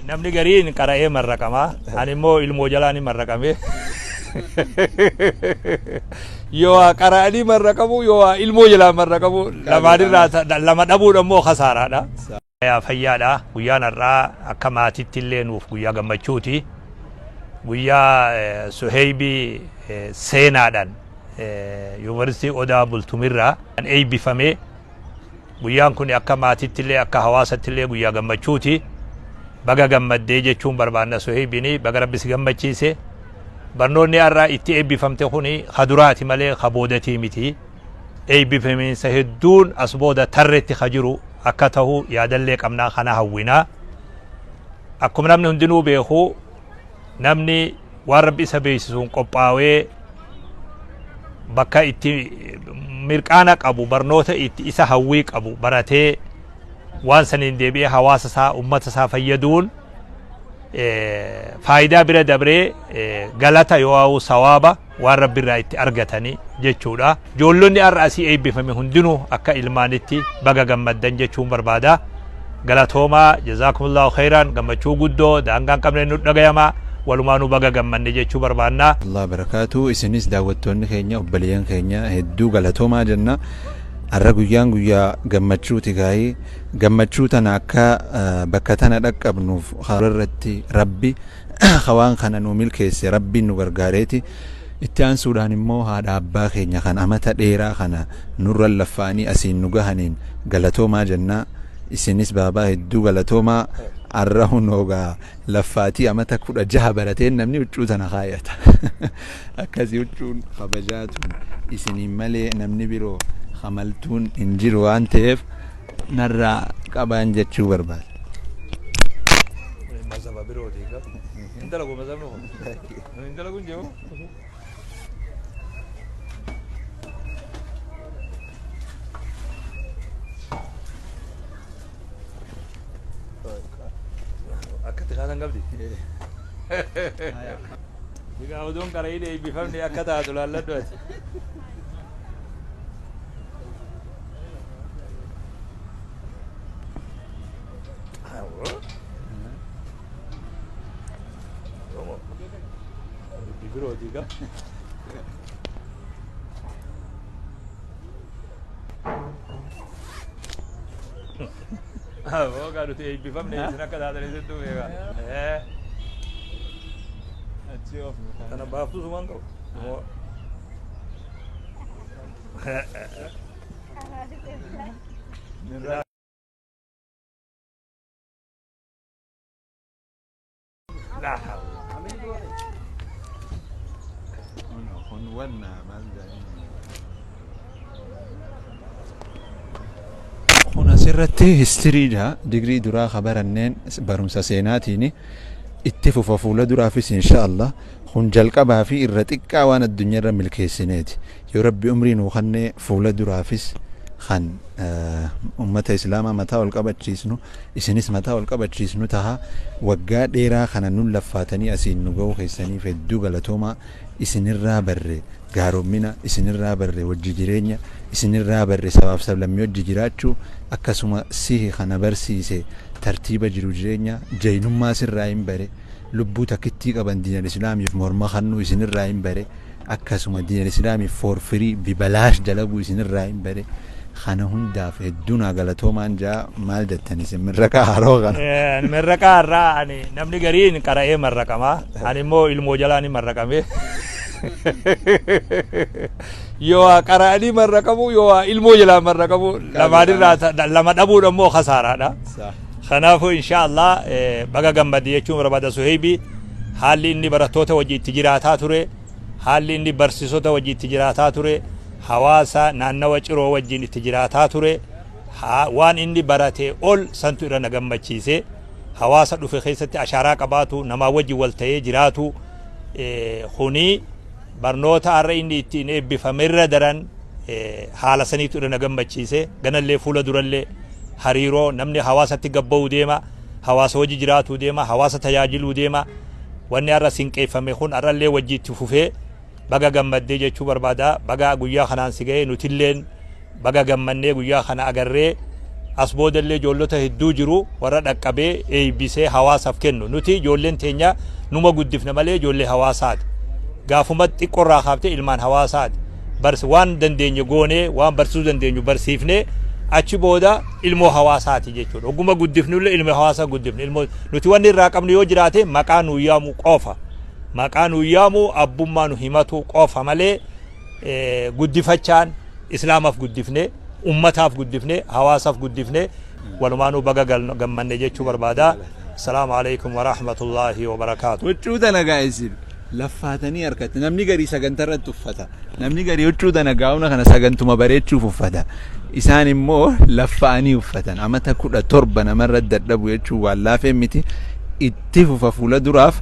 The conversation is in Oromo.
namni gariin qara'ee marraqama ani immoo ilmoo jalaani marraqame yoo qara'anii marraqamu yoo ilmoo jalaan marraqamu lama dhabuudha immoo khasaaraadha. Yaa fayyaadha guyyaan har'aa akka maatiitti illee nuuf guyyaa gammachuuti. Guyyaa Suheybii seenaadhaan Yuunivarsiitii Odaa Bultumirraa eebbifame. Guyyaan kun akka maatiitti illee akka hawaasatti illee guyyaa gammachuuti. Baga gammaddee jechuun barbaanna Suheybiin baga Rabbi si gammachiise. Barnoonni har'aa itti eebbifamte kuni haduraati malee haboodatii miti. Eebbifamiinsa hedduun as booda tarreetti hajiru akka ta'u yaadallee qabnaa kana hawwinaa. Akkuma namni hundinuu beeku namni waan Rabbi isa beeksisuun qophaa'ee bakka itti mirqaana qabu barnoota itti isa hawwii qabu baratee waan saniin deebi'ee hawaasa isaa ummata isaa fayyaduun faayidaa bira dabree galata yoo sawaaba waan Rabbi irraa itti argatanii jechuudha. Ijoollonni har'a asii eebbifame hundinuu akka ilmaanitti baga gammaddan jechuun barbaada. Galatoomaa jazaakumullahu khairan gammachuu guddoo daangaan qabne nu dhagayamaa walumaanuu baga gammanne jechuu barbaanna. Allah barakaatu isinis daawwattoonni keenya obboleeyyan keenya hedduu galatoomaa jenna. Har'a guyyaan guyyaa gammachuuti gaa'ii gammachuu tana akka bakka tana dhaqqabnuuf irratti Rabbi hawaan kana nu milkeesse Rabbiin nu gargaareeti. Itti aansuudhaan immoo haadha abbaa keenya kan amata dheeraa kana nurra laffaanii asiin nu gahaniin galatoomaa jenna. Isinis baabaa hedduu galatoomaa. Har'a hunoogaa laffaatii amata 16 barateen namni huccuu tana kaayata. Akkasii huccuun kabajaatuun isiniin malee namni biroo hamaltuun hin jiru waan ta'eef narraa qabaan jechuu barbaada. Mazhaba birooti ka. Indalagu mazhabnu. Indalagu jiru. Akkati khaasan qabdi. Bigaa oduun qara'ii eebbifamne akka taatu laalladhu ati. Birooti ka. Oh, kalau tu eebbifamne isin akka taatanii sittuu beeka. Kana baaftu sumaan qabu. Kun asirratti histiriidha. Digrii duraa kabaranneen barumsa seenaatiini itti fufa fuula duraafis inshaallah kun jalqabaa fi irra xiqqaa waan addunyaarra milkeessineeti. Yoo Rabbi umrii nuu kennee fuula duraafis kan ummata islaamaa mataa ol qabachiisnu isinis mataa ol qabachiisnu taha waggaa dheeraa kana nun laffaatanii asiin nu ga'uu keessaniif hedduu galatoomaa. Isinirraa barre gaaromina isinirraa barre wajji jireenya isinirraa barre sabaaf sablammii wajji jiraachuu akkasuma sihi kana barsiise tartiiba jiru jireenya jaynummaa sirraa hin bare lubbuu takkittii qaban diinal islaamiif morma kannuu isinirraa hin bare akkasuma diinal islaamiif forfirii bibalaash dalaguu isinirraa hin bare kana hundaaf hedduun galatoomaan jaa maal jettan isin mirraqaa haroo kana. Mirraqaa har'aa ani namni gariin qara'ee marraqama ani immoo ilmoo jalaani marraqame. Yoo qara'anii marraqamu yoo ilmoo jalaan marraqamu lama dhabuudha immoo khasaaraadha. Kanaafuu inshaallah baga gammadde jechuun barbaada Suheybii haalli inni barattoota wajji itti jiraataa ture haalli inni barsiisota wajji itti jiraataa ture hawaasa naannawa ciroo wajjin itti jiraataa ture waan inni barate ol santu irra na gammachiise hawaasa dhufe keessatti ashaaraa qabaatu namaa wajji wal ta'ee jiraatu kuni barnoota har'a inni ittiin eebbifamerra daran haala saniitu irra na gammachiise ganallee fuula durallee hariiroo namni hawaasatti gabba'uu deema hawaasa wajji jiraatu deema hawaasa tajaajiluu deema wanni har'a sinqeeffame kun har'allee wajji itti fufee baga gammaddee jechuu barbaada baga guyyaa kanaan si ga'ee nutilleen baga gammannee guyyaa kana agarree asbood illee ijoollota hedduu jiru warra dhaqqabee eebbisee hawaasaaf kennu nuti ijoolleen teenya numa guddifne malee ijoollee hawaasaati gaafuma xiqqoorraa kaaftee ilmaan hawaasaati waan dandeenye goonee waan barsiisuu dandeenyu barsiifnee achi booda ilmoo hawaasaati jechuudha oguma guddifnullee ilmoo hawaasaa guddifne ilmoo nuti wanni irraa qabnu yoo jiraate maqaa nu yaamu qofa maqaa nu yaamu abbummaa nu himatu qofa malee guddifachaan islaamaaf guddifne ummataaf guddifne hawaasaaf guddifne walumaanuu baga gammanne jechuu barbaada assalaamu alaykum wa rahmatullahi wa barakaatu huccuu dalagaa isin laffaatanii harkatti namni garii sagantarratti uffata namni garii huccuu danagaa'una kana sagantuma bareechuuf uffata isaan immoo laffaanii uffatan amata 17 namarra dadhabu jechuu waan laafee miti itti fufa fuula duraaf